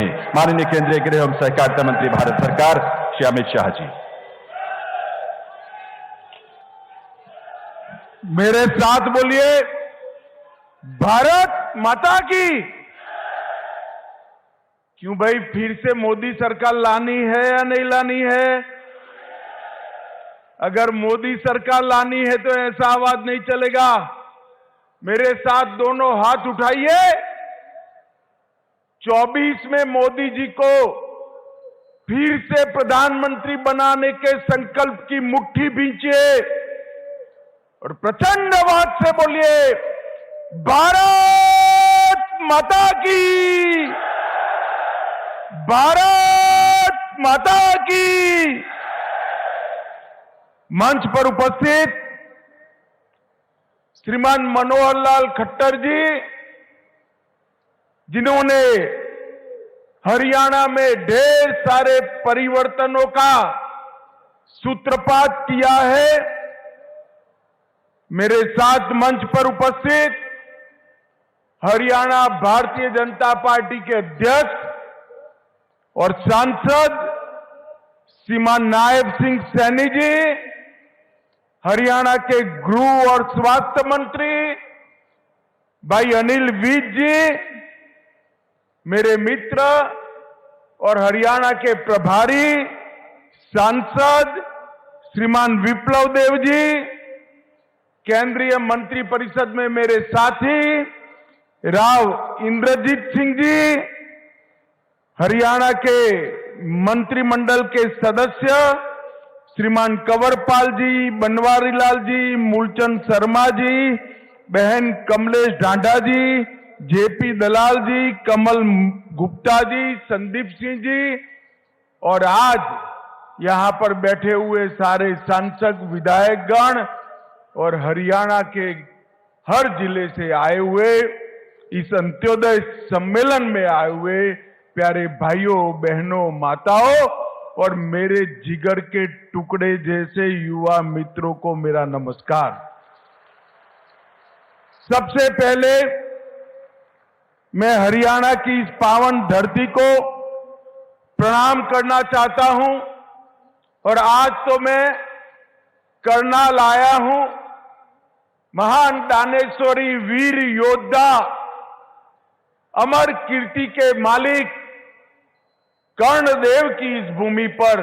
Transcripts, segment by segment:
माननीय केंद्रीय गृह एवं सहकारिता मंत्री भारत सरकार श्री अमित शाह जी। मेरे साथ बोलिए, भारत माता की। क्यों भाई, फिर से मोदी सरकार लानी है या नहीं लानी है? अगर मोदी सरकार लानी है तो ऐसा आवाज नहीं चलेगा। मेरे साथ दोनों हाथ उठाइए। 24 में मोदी जी को फिर से प्रधानमंत्री बनाने के संकल्प की मुट्ठी भींचिए और प्रचंड आवाज से बोलिए, भारत माता की, भारत माता की। मंच पर उपस्थित श्रीमान मनोहर लाल खट्टर जी, जिन्होंने हरियाणा में ढेर सारे परिवर्तनों का सूत्रपात किया है। मेरे साथ मंच पर उपस्थित हरियाणा भारतीय जनता पार्टी के अध्यक्ष और सांसद श्रीमान नायब सिंह सैनी जी, हरियाणा के गृह और स्वास्थ्य मंत्री भाई अनिल विज जी, मेरे मित्र और हरियाणा के प्रभारी सांसद श्रीमान विप्लव देव जी, केंद्रीय मंत्री परिषद में मेरे साथी राव इंद्रजीत सिंह जी, हरियाणा के मंत्रिमंडल के सदस्य श्रीमान कंवरपाल जी, बनवारी लाल जी, मूलचंद शर्मा जी, बहन कमलेश ढांढा जी, जेपी दलाल जी, कमल गुप्ता जी, संदीप सिंह जी और आज यहां पर बैठे हुए सारे सांसद विधायकगण और हरियाणा के हर जिले से आए हुए, इस अंत्योदय सम्मेलन में आए हुए प्यारे भाइयों बहनों माताओं और मेरे जिगर के टुकड़े जैसे युवा मित्रों को मेरा नमस्कार। सबसे पहले मैं हरियाणा की इस पावन धरती को प्रणाम करना चाहता हूं और आज तो मैं करनाल आया हूं। महान दानेश्वरी वीर योद्धा, अमर कीर्ति के मालिक कर्णदेव की इस भूमि पर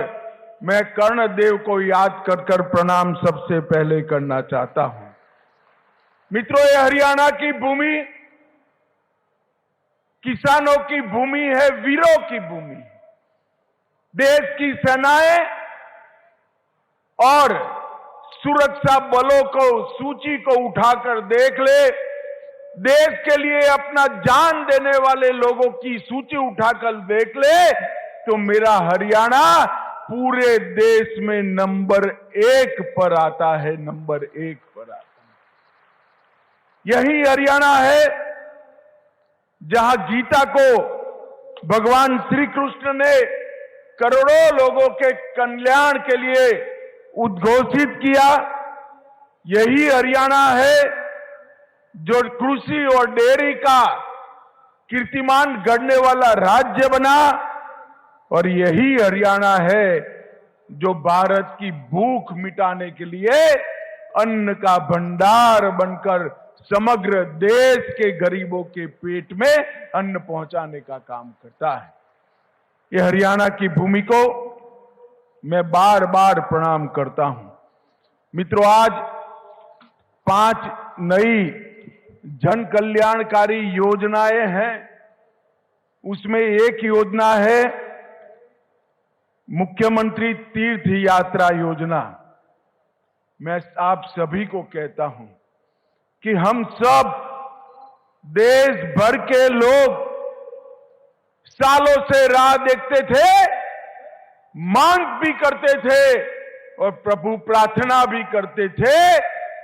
मैं कर्णदेव को याद कर प्रणाम सबसे पहले करना चाहता हूं। मित्रों, ये हरियाणा की भूमि किसानों की भूमि है, वीरों की भूमि। देश की सेनाएं और सुरक्षा बलों को सूची को उठाकर देख ले, देश के लिए अपना जान देने वाले लोगों की सूची उठाकर देख ले तो मेरा हरियाणा पूरे देश में नंबर 1 पर आता है, नंबर 1 पर आता है। यही हरियाणा है जहां गीता को भगवान श्री कृष्ण ने करोड़ों लोगों के कल्याण के लिए उद्घोषित किया। यही हरियाणा है जो कृषि और डेयरी का कीर्तिमान गढ़ने वाला राज्य बना और यही हरियाणा है जो भारत की भूख मिटाने के लिए अन्न का भंडार बनकर समग्र देश के गरीबों के पेट में अन्न पहुंचाने का काम करता है। ये हरियाणा की भूमि को मैं बार बार प्रणाम करता हूं। मित्रों, आज 5 नई जन कल्याणकारी योजनाएं हैं। उसमें एक योजना है मुख्यमंत्री तीर्थ यात्रा योजना। मैं आप सभी को कहता हूं कि हम सब देश भर के लोग सालों से राह देखते थे, मांग भी करते थे और प्रभु प्रार्थना भी करते थे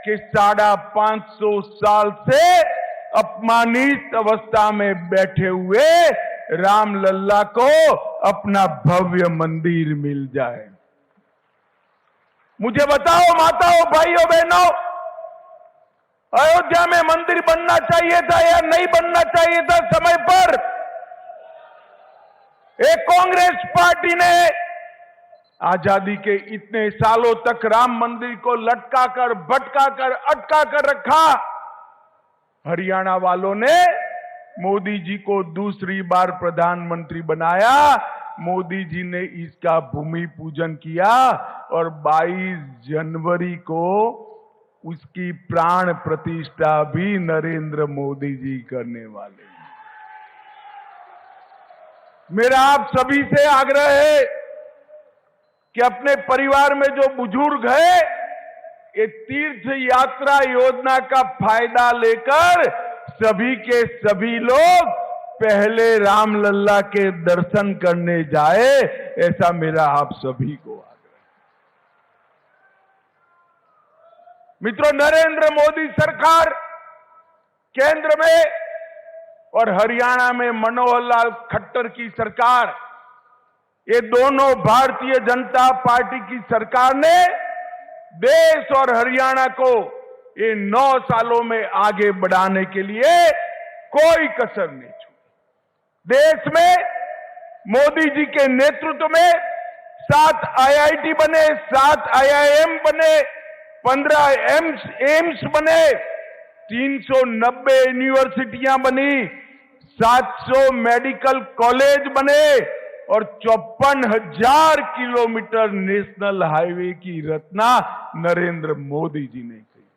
कि 550 साल से अपमानित अवस्था में बैठे हुए राम लल्ला को अपना भव्य मंदिर मिल जाए। मुझे बताओ माताओं, भाइयों, बहनों, अयोध्या में मंदिर बनना चाहिए था या नहीं बनना चाहिए था समय पर? एक कांग्रेस पार्टी ने आजादी के इतने सालों तक राम मंदिर को लटका कर, भटका कर, अटका कर रखा। हरियाणा वालों ने मोदी जी को दूसरी बार प्रधानमंत्री बनाया। मोदी जी ने इसका भूमि पूजन किया और 22 जनवरी को उसकी प्राण प्रतिष्ठा भी नरेंद्र मोदी जी करने वाले हैं। मेरा आप सभी से आग्रह है कि अपने परिवार में जो बुजुर्ग है, ये तीर्थ यात्रा योजना का फायदा लेकर सभी के सभी लोग पहले रामलल्ला के दर्शन करने जाए, ऐसा मेरा आप सभी को आग्रह। मित्रों, नरेंद्र मोदी सरकार केंद्र में और हरियाणा में मनोहर लाल खट्टर की सरकार, ये दोनों भारतीय जनता पार्टी की सरकार ने देश और हरियाणा को ये 9 सालों में आगे बढ़ाने के लिए कोई कसर नहीं छोड़ी। देश में मोदी जी के नेतृत्व में 7 IIT बने, 7 IIM बने, 15 एम्स बने, 390 यूनिवर्सिटियां बनी, 700 मेडिकल कॉलेज बने और 54,000 किलोमीटर नेशनल हाईवे की रचना नरेंद्र मोदी जी ने की।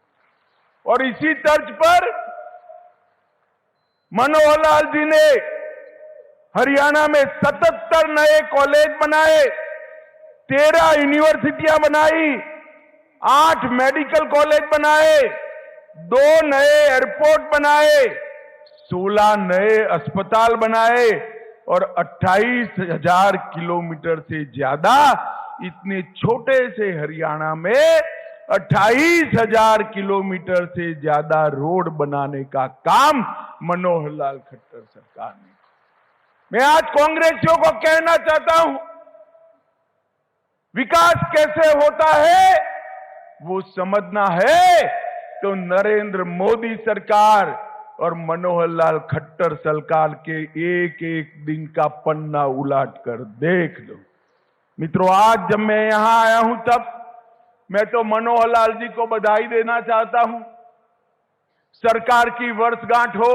और इसी तर्ज पर मनोहर लाल जी ने हरियाणा में 77 नए कॉलेज बनाए, 13 यूनिवर्सिटियां बनाई, 8 मेडिकल कॉलेज बनाए, 2 नए एयरपोर्ट बनाए, 16 नए अस्पताल बनाए और 28,000 किलोमीटर से ज्यादा इतने छोटे से हरियाणा में 28,000 किलोमीटर से ज्यादा रोड बनाने का काम मनोहर लाल खट्टर सरकार ने। मैं आज कांग्रेसियों को कहना चाहता हूं, विकास कैसे होता है वो समझना है तो नरेंद्र मोदी सरकार और मनोहर लाल खट्टर सरकार के एक एक दिन का पन्ना उलट कर देख लो। मित्रों, आज जब मैं यहां आया हूं तब मैं तो मनोहर लाल जी को बधाई देना चाहता हूं। सरकार की वर्षगांठ हो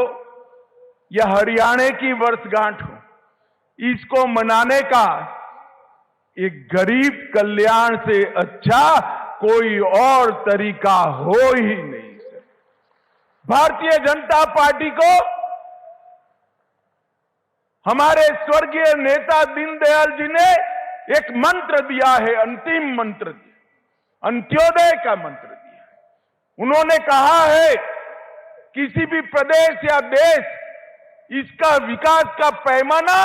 या हरियाणा की वर्षगांठ हो, इसको मनाने का एक गरीब कल्याण से अच्छा कोई और तरीका हो ही नहीं। भारतीय जनता पार्टी को हमारे स्वर्गीय नेता दीनदयाल जी ने एक मंत्र दिया है, अंतिम मंत्र दिया, अंत्योदय का मंत्र दिया है। उन्होंने कहा है किसी भी प्रदेश या देश, इसका विकास का पैमाना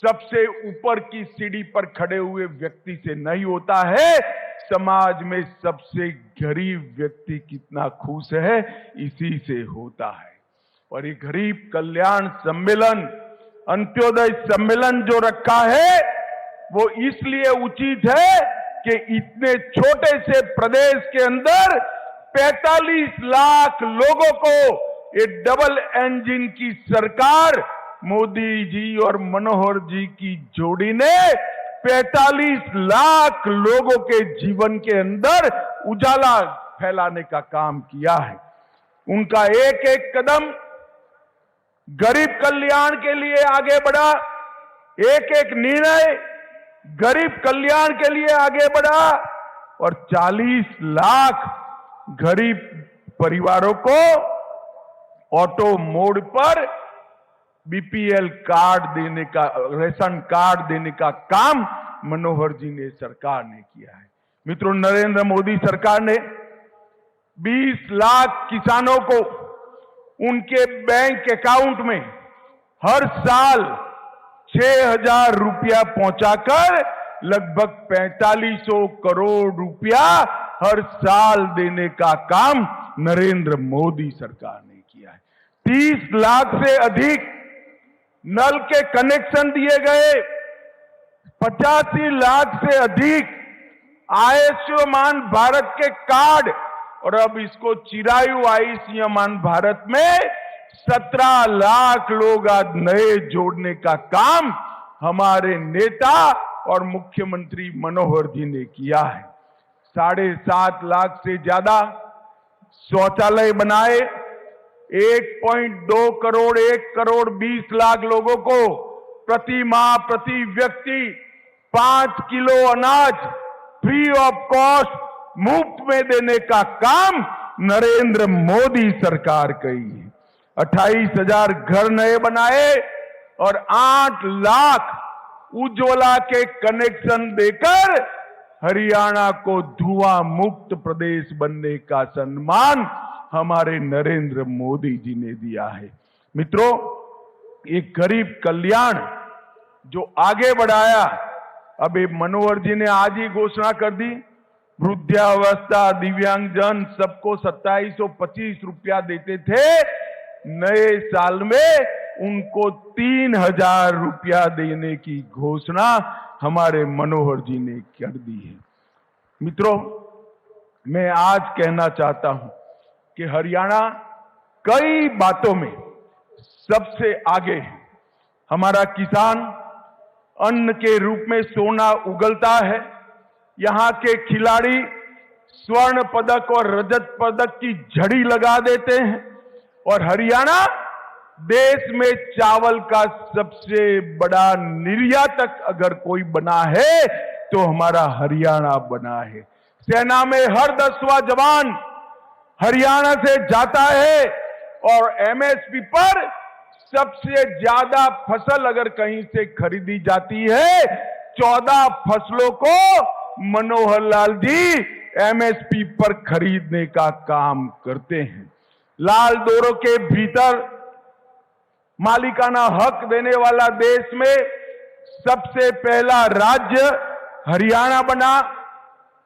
सबसे ऊपर की सीढ़ी पर खड़े हुए व्यक्ति से नहीं होता है, समाज में सबसे गरीब व्यक्ति कितना खुश है इसी से होता है। और ये गरीब कल्याण सम्मेलन, अंत्योदय सम्मेलन जो रखा है वो इसलिए उचित है कि इतने छोटे से प्रदेश के अंदर 45 लाख लोगों को ये डबल इंजन की सरकार मोदी जी और मनोहर जी की जोड़ी ने 45 लाख लोगों के जीवन के अंदर उजाला फैलाने का काम किया है। उनका एक एक कदम गरीब कल्याण के लिए आगे बढ़ा, एक एक निर्णय गरीब कल्याण के लिए आगे बढ़ा और 40 लाख गरीब परिवारों को ऑटो मोड पर बीपीएल कार्ड देने का, रेशन कार्ड देने का काम मनोहर जी ने, सरकार ने किया है। मित्रों, नरेंद्र मोदी सरकार ने 20 लाख किसानों को उनके बैंक अकाउंट में हर साल 6,000 रुपया पहुंचाकर लगभग 4500 करोड़ रुपया हर साल देने का काम नरेंद्र मोदी सरकार ने किया है। 30 लाख से अधिक नल के कनेक्शन दिए गए, 85 लाख से अधिक आयुष्मान भारत के कार्ड और अब इसको चिरायु आयुष्मान भारत में 17 लाख लोग आज नए जोड़ने का काम हमारे नेता और मुख्यमंत्री मनोहर जी ने किया है। 7.5 लाख से ज्यादा शौचालय बनाए, 1.2 करोड़ 1 करोड़ 20 लाख लोगों को प्रति माह प्रति व्यक्ति 5 किलो अनाज फ्री ऑफ कॉस्ट मुफ्त में देने का काम नरेंद्र मोदी सरकार की है। 28,000 घर नए बनाए और 8 लाख उज्ज्वला के कनेक्शन देकर हरियाणा को धुआं मुक्त प्रदेश बनने का सम्मान हमारे नरेंद्र मोदी जी ने दिया है। मित्रों, एक गरीब कल्याण जो आगे बढ़ाया, अब ये मनोहर जी ने आज ही घोषणा कर दी, वृद्धावस्था दिव्यांगजन सबको 2725 रुपया देते थे, नए साल में उनको 3,000 रुपया देने की घोषणा हमारे मनोहर जी ने कर दी है। मित्रों, मैं आज कहना चाहता हूं कि हरियाणा कई बातों में सबसे आगे है। हमारा किसान अन्न के रूप में सोना उगलता है, यहां के खिलाड़ी स्वर्ण पदक और रजत पदक की झड़ी लगा देते हैं और हरियाणा देश में चावल का सबसे बड़ा निर्यातक अगर कोई बना है तो हमारा हरियाणा बना है। सेना में हर 10वां जवान हरियाणा से जाता है और एमएसपी पर सबसे ज्यादा फसल अगर कहीं से खरीदी जाती है, 14 फसलों को मनोहर लाल जी एमएसपी पर खरीदने का काम करते हैं। लाल डोरों के भीतर मालिकाना हक देने वाला देश में सबसे पहला राज्य हरियाणा बना।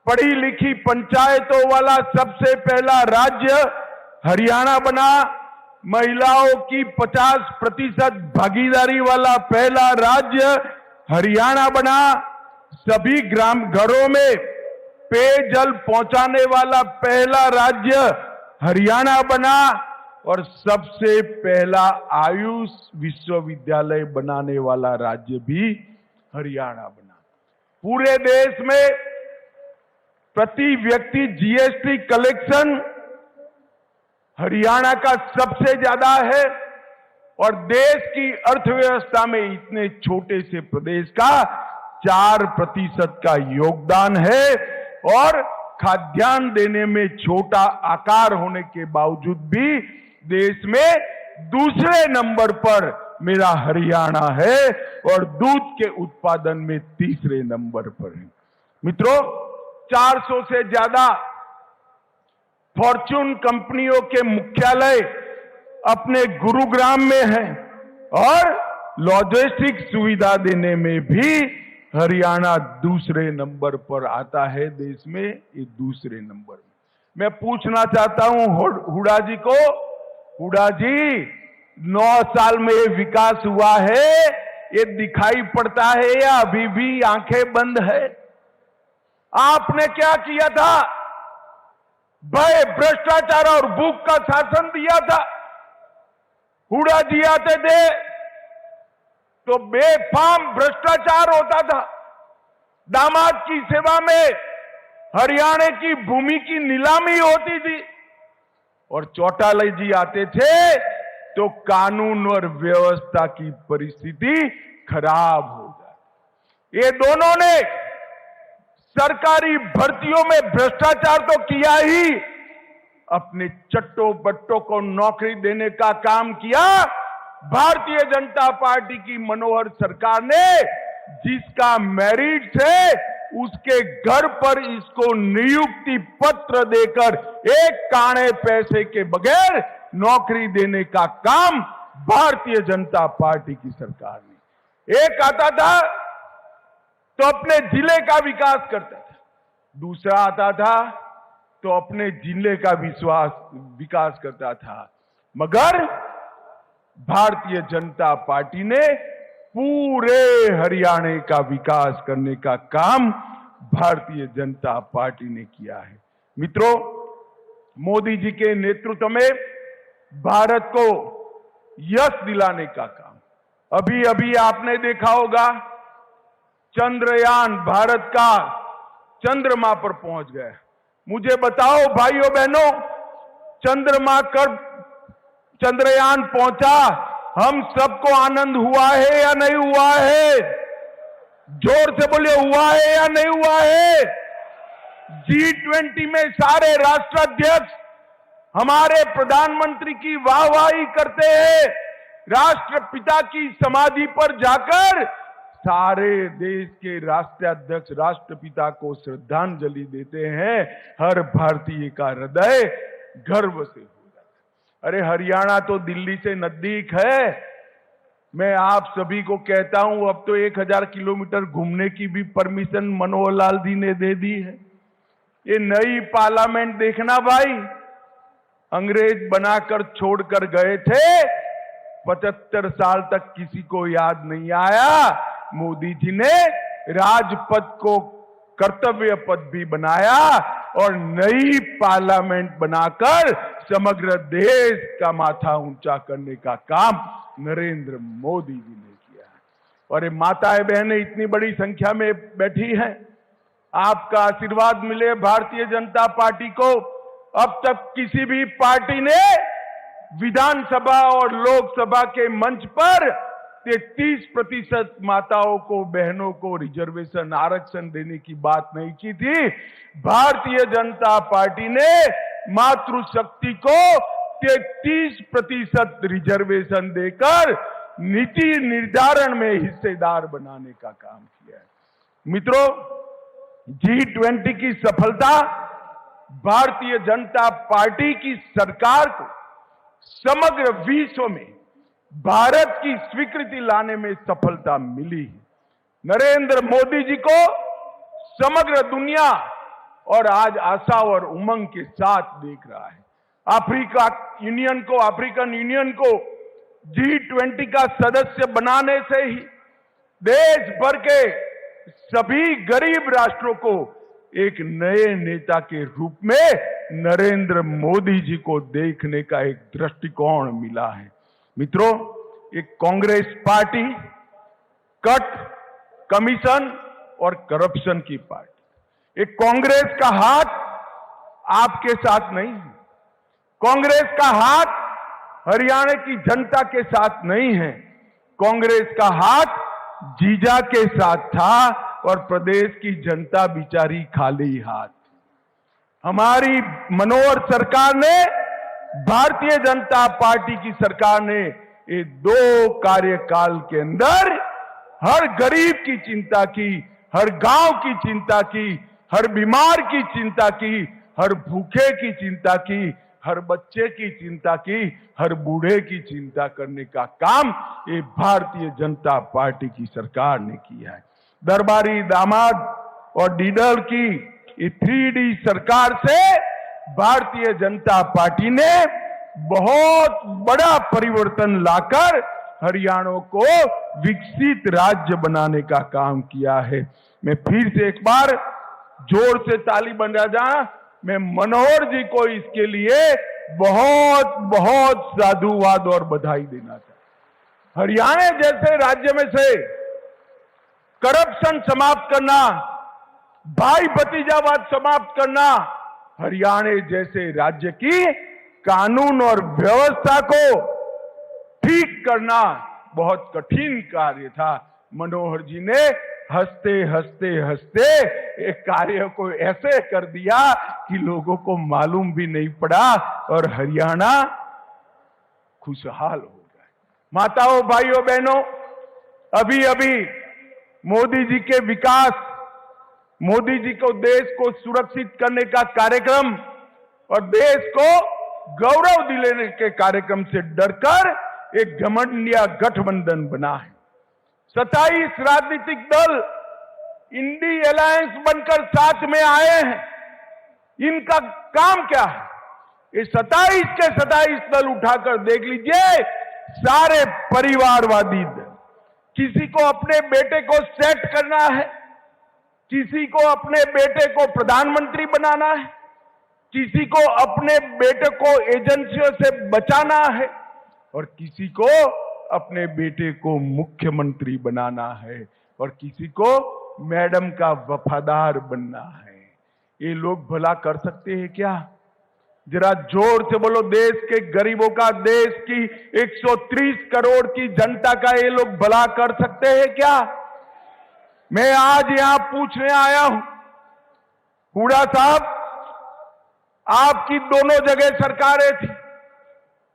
पढ़ी लिखी पंचायतों वाला सबसे पहला राज्य हरियाणा बना। महिलाओं की 50% भागीदारी वाला पहला राज्य हरियाणा बना। सभी ग्राम घरों में पेयजल पहुंचाने वाला पहला राज्य हरियाणा बना और सबसे पहला आयुष विश्वविद्यालय बनाने वाला राज्य भी हरियाणा बना। पूरे देश में प्रति व्यक्ति जीएसटी कलेक्शन हरियाणा का सबसे ज्यादा है और देश की अर्थव्यवस्था में इतने छोटे से प्रदेश का 4% का योगदान है और खाद्यान्न देने में छोटा आकार होने के बावजूद भी देश में दूसरे नंबर पर मेरा हरियाणा है और दूध के उत्पादन में तीसरे नंबर पर है। मित्रों, 400 से ज्यादा फॉर्च्यून कंपनियों के मुख्यालय अपने गुरुग्राम में हैं और लॉजिस्टिक सुविधा देने में भी हरियाणा दूसरे नंबर पर आता है देश में, ये दूसरे नंबर में। मैं पूछना चाहता हूं हुडा जी को, हुडा जी 9 साल में ये विकास हुआ है, ये दिखाई पड़ता है या अभी भी आंखें बंद है? आपने क्या किया था? भय, भ्रष्टाचार और भूख का शासन दिया था। हुडा जी आते थे तो बेफाम भ्रष्टाचार होता था। दामाद की सेवा में हरियाणा की भूमि की नीलामी होती थी और चौटाला जी आते थे तो कानून और व्यवस्था की परिस्थिति खराब हो जाती। ये दोनों ने सरकारी भर्तियों में भ्रष्टाचार तो किया ही, अपने चट्टो बट्टों को नौकरी देने का काम किया। भारतीय जनता पार्टी की मनोहर सरकार ने जिसका मेरिट है उसके घर पर इसको नियुक्ति पत्र देकर एक काणे पैसे के बगैर नौकरी देने का काम भारतीय जनता पार्टी की सरकार ने। एक आता था तो अपने जिले का विकास करता था, दूसरा आता था तो अपने जिले का विकास करता था, मगर भारतीय जनता पार्टी ने पूरे हरियाणा का विकास करने का काम भारतीय जनता पार्टी ने किया है। मित्रों, मोदी जी के नेतृत्व में भारत को यश दिलाने का काम, अभी अभी आपने देखा होगा चंद्रयान भारत का चंद्रमा पर पहुंच गया। मुझे बताओ भाइयों बहनों, चंद्रमा कर चंद्रयान पहुंचा, हम सबको आनंद हुआ है या नहीं हुआ है? जोर से बोलिए, हुआ है या नहीं हुआ है? G20 में सारे राष्ट्राध्यक्ष हमारे प्रधानमंत्री की वाहवाही करते हैं। राष्ट्रपिता की समाधि पर जाकर सारे देश के राष्ट्राध्यक्ष राष्ट्रपिता को श्रद्धांजलि देते हैं। हर भारतीय का हृदय गर्व से हो जाता है। अरे हरियाणा तो दिल्ली से नजदीक है। मैं आप सभी को कहता हूं, अब तो 1000 किलोमीटर घूमने की भी परमिशन मनोहर लाल जी ने दे दी है। ये नई पार्लियामेंट देखना भाई, अंग्रेज बनाकर छोड़कर गए थे, 75 साल तक किसी को याद नहीं आया। मोदी जी ने राजपथ को कर्तव्य पथ भी बनाया और नई पार्लियामेंट बनाकर समग्र देश का माथा ऊंचा करने का काम नरेंद्र मोदी जी ने किया। और ये माताएं बहनें इतनी बड़ी संख्या में बैठी हैं, आपका आशीर्वाद मिले भारतीय जनता पार्टी को। अब तक किसी भी पार्टी ने विधानसभा और लोकसभा के मंच पर 33% माताओं को, बहनों को रिजर्वेशन आरक्षण देने की बात नहीं की थी। भारतीय जनता पार्टी ने मातृशक्ति को 33% रिजर्वेशन देकर नीति निर्धारण में हिस्सेदार बनाने का काम किया है। मित्रों, G20 की सफलता भारतीय जनता पार्टी की सरकार को समग्र विश्व में भारत की स्वीकृति लाने में सफलता मिली है। नरेंद्र मोदी जी को समग्र दुनिया और आज आशा और उमंग के साथ देख रहा है। अफ्रीकन यूनियन को G20 का सदस्य बनाने से ही देश भर के सभी गरीब राष्ट्रों को एक नए नेता के रूप में नरेंद्र मोदी जी को देखने का एक दृष्टिकोण मिला है। मित्रों, एक कांग्रेस पार्टी कट, कमीशन और करप्शन की पार्टी। एक कांग्रेस का हाथ आपके साथ नहीं है। कांग्रेस का हाथ हरियाणा की जनता के साथ नहीं है। कांग्रेस का हाथ जीजा के साथ था और प्रदेश की जनता बिचारी खाली हाथ। हमारी मनोहर सरकार ने, भारतीय जनता पार्टी की सरकार ने ये 2 कार्यकाल के अंदर हर गरीब की चिंता की, हर गांव की चिंता की, हर बीमार की चिंता की, हर भूखे की चिंता की, हर बच्चे की चिंता की, हर बूढ़े की चिंता करने का काम ये भारतीय जनता पार्टी की सरकार ने किया है। दरबारी दामाद और डीडल की ये 3D सरकार से भारतीय जनता पार्टी ने बहुत बड़ा परिवर्तन लाकर हरियाणा को विकसित राज्य बनाने का काम किया है। मैं फिर से एक बार जोर से ताली बजा जाए, मैं मनोहर जी को इसके लिए बहुत बहुत साधुवाद और बधाई देना चाहता हूं। हरियाणा जैसे राज्य में से करप्शन समाप्त करना, भाई भतीजावाद समाप्त करना, हरियाणा जैसे राज्य की कानून और व्यवस्था को ठीक करना बहुत कठिन कार्य था। मनोहर जी ने हंसते हंसते हंसते एक कार्य को ऐसे कर दिया कि लोगों को मालूम भी नहीं पड़ा और हरियाणा खुशहाल हो गया। माताओं, भाइयों, बहनों, अभी अभी मोदी जी के विकास, मोदी जी को देश को सुरक्षित करने का कार्यक्रम और देश को गौरव दिलाने के कार्यक्रम से डरकर एक घमंडिया गठबंधन बना है। 27 राजनीतिक दल इंडी अलायंस बनकर साथ में आए हैं। इनका काम क्या है? ये 27 के 27 दल उठाकर देख लीजिए, सारे परिवारवादी दल। किसी को अपने बेटे को सेट करना है, किसी को अपने बेटे को प्रधानमंत्री बनाना है, किसी को अपने बेटे को एजेंसियों से बचाना है और किसी को अपने बेटे को मुख्यमंत्री बनाना है और किसी को मैडम का वफादार बनना है। ये लोग भला कर सकते हैं क्या? जरा जोर से बोलो, देश के गरीबों का, देश की 130 करोड़ की जनता का ये लोग भला कर सकते हैं क्या? मैं आज यहां पूछने आया हूं, हुड्डा साहब, आपकी दोनों जगह सरकारें थी,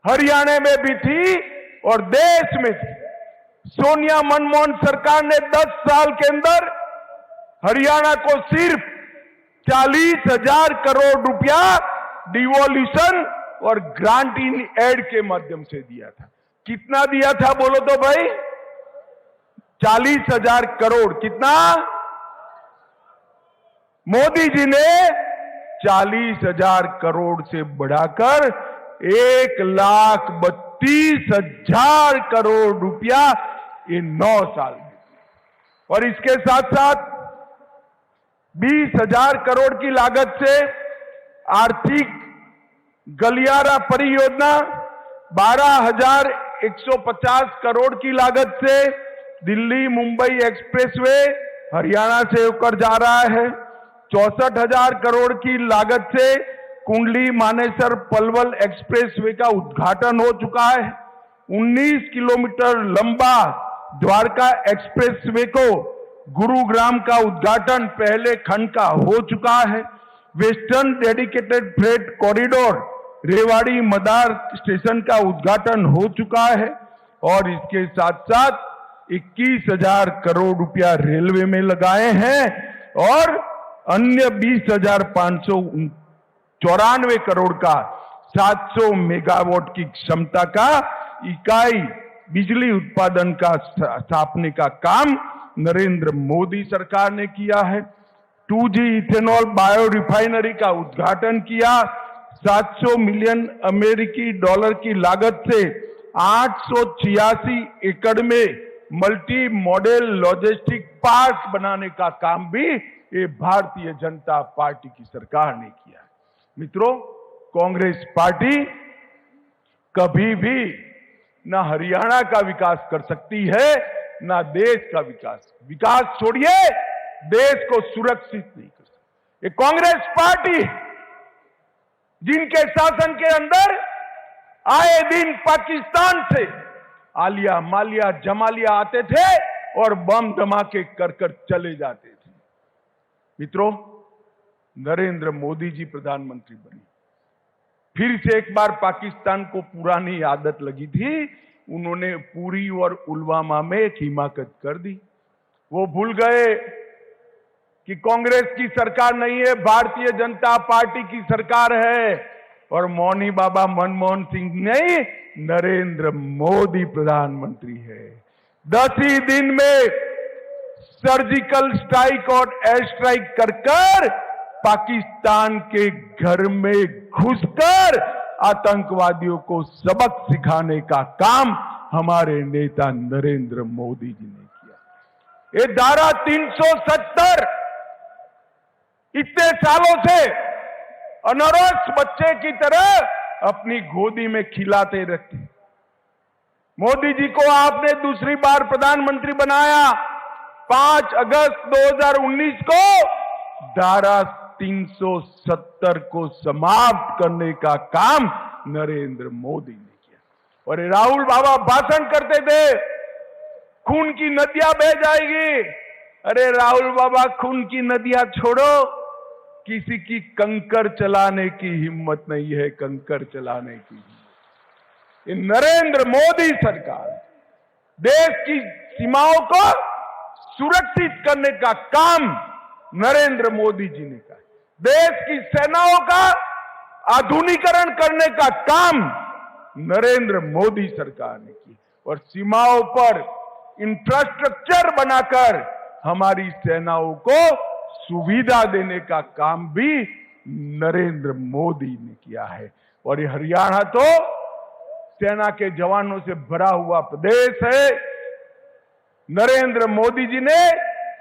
हरियाणा में भी थी और देश में थी। सोनिया मनमोहन सरकार ने 10 साल के अंदर हरियाणा को सिर्फ 40,000 करोड़ रुपया डिवोल्यूशन और ग्रांट इन एड के माध्यम से दिया था। कितना दिया था बोलो तो भाई? 40,000 करोड़। कितना? मोदी जी ने 40,000 करोड़ से बढ़ाकर 1,32,000 करोड़ रुपया ये 9 साल में, और इसके साथ साथ 20,000 करोड़ की लागत से आर्थिक गलियारा परियोजना, 12,150 करोड़ की लागत से दिल्ली मुंबई एक्सप्रेसवे हरियाणा से होकर जा रहा है। 64,000 करोड़ की लागत से कुंडली मानेसर पलवल एक्सप्रेसवे का उद्घाटन हो चुका है। 19 किलोमीटर लंबा द्वारका एक्सप्रेसवे को गुरुग्राम का उद्घाटन पहले खंड का हो चुका है। Western dedicated freight corridor Rewari Madar station का उद्घाटन हो चुका है और इसके साथ साथ 21,000 करोड़ रुपया रेलवे में लगाए हैं और अन्य 20,594 करोड़ का 700 मेगावाट की क्षमता का इकाई बिजली उत्पादन का स्थापने का काम नरेंद्र मोदी सरकार ने किया है। 2G इथेनॉल बायो रिफाइनरी का उद्घाटन किया। 700 मिलियन अमेरिकी डॉलर की लागत से 886 एकड़ में मल्टी मॉडल लॉजिस्टिक पार्क बनाने का काम भी ये भारतीय जनता पार्टी की सरकार ने किया है। मित्रों, कांग्रेस पार्टी कभी भी ना हरियाणा का विकास कर सकती है ना देश का विकास छोड़िए, देश को सुरक्षित नहीं कर सकती। ये कांग्रेस पार्टी जिनके शासन के अंदर आए दिन पाकिस्तान से आलिया मालिया जमालिया आते थे और बम धमाके कर चले जाते थे। मित्रों, नरेंद्र मोदी जी प्रधानमंत्री बने, फिर से एक बार पाकिस्तान को पुरानी आदत लगी थी, उन्होंने पुरी और पुलवामा में एक हिमाकत कर दी। वो भूल गए कि कांग्रेस की सरकार नहीं है, भारतीय जनता पार्टी की सरकार है और मौनी बाबा मनमोहन सिंह नहीं, नरेंद्र मोदी प्रधानमंत्री है। 10 ही दिन में सर्जिकल स्ट्राइक और एयर स्ट्राइक कर पाकिस्तान के घर में घुसकर आतंकवादियों को सबक सिखाने का काम हमारे नेता नरेंद्र मोदी जी ने किया। ये धारा 370 इतने सालों से अनरस बच्चे की तरह अपनी गोदी में खिलाते रहते। मोदी जी को आपने दूसरी बार प्रधानमंत्री बनाया 5 अगस्त 2019 को। धारा 370 को समाप्त करने का काम नरेंद्र मोदी ने किया। और राहुल बाबा भाषण करते थे, खून की नदियां बह जाएगी। अरे राहुल बाबा, खून की नदियां छोड़ो, किसी की कंकर चलाने की हिम्मत नहीं है, कंकर चलाने की हिम्मत। ये नरेंद्र मोदी सरकार देश की सीमाओं को सुरक्षित करने का काम नरेंद्र मोदी जी ने किया। देश की सेनाओं का आधुनिकीकरण करने का काम नरेंद्र मोदी सरकार ने की और सीमाओं पर इंफ्रास्ट्रक्चर बनाकर हमारी सेनाओं को सुविधा देने का काम भी नरेंद्र मोदी ने किया है। और ये हरियाणा तो सेना के जवानों से भरा हुआ प्रदेश है। नरेंद्र मोदी जी ने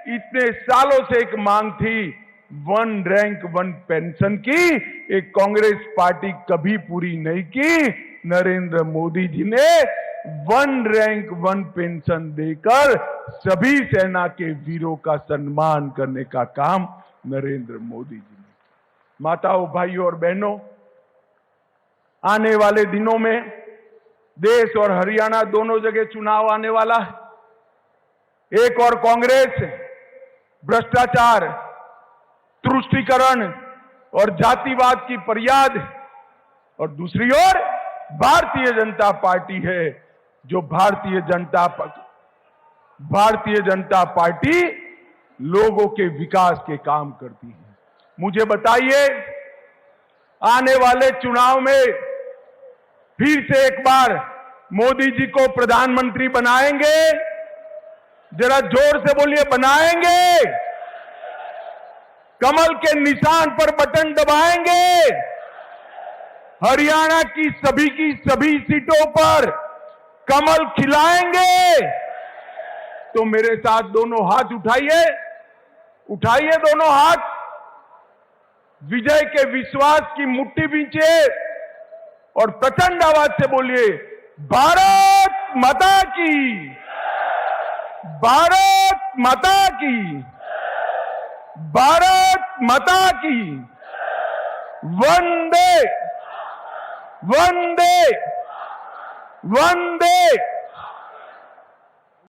इतने सालों से एक मांग थी, 1 रैंक 1 पेंशन की, एक कांग्रेस पार्टी कभी पूरी नहीं की। नरेंद्र मोदी जी ने वन रैंक वन पेंशन देकर सभी सेना के वीरों का सम्मान करने का काम नरेंद्र मोदी जी ने। माताओं, भाइयों और बहनों, आने वाले दिनों में देश और हरियाणा दोनों जगह चुनाव आने वाला है। एक और कांग्रेस भ्रष्टाचार, तुष्टीकरण और जातिवाद की फरियाद, और दूसरी ओर भारतीय जनता पार्टी है, जो भारतीय जनता पार्टी लोगों के विकास के काम करती है। मुझे बताइए, आने वाले चुनाव में फिर से एक बार मोदी जी को प्रधानमंत्री बनाएंगे? जरा जोर से बोलिए, बनाएंगे? कमल के निशान पर बटन दबाएंगे? हरियाणा की सभी सीटों पर कमल खिलाएंगे? तो मेरे साथ दोनों हाथ उठाइए, उठाइए दोनों हाथ, विजय के विश्वास की मुट्ठी बींचिए और प्रचंड आवाज से बोलिए, भारत माता की, भारत माता की, भारत माता की, वंदे वंदे वंदे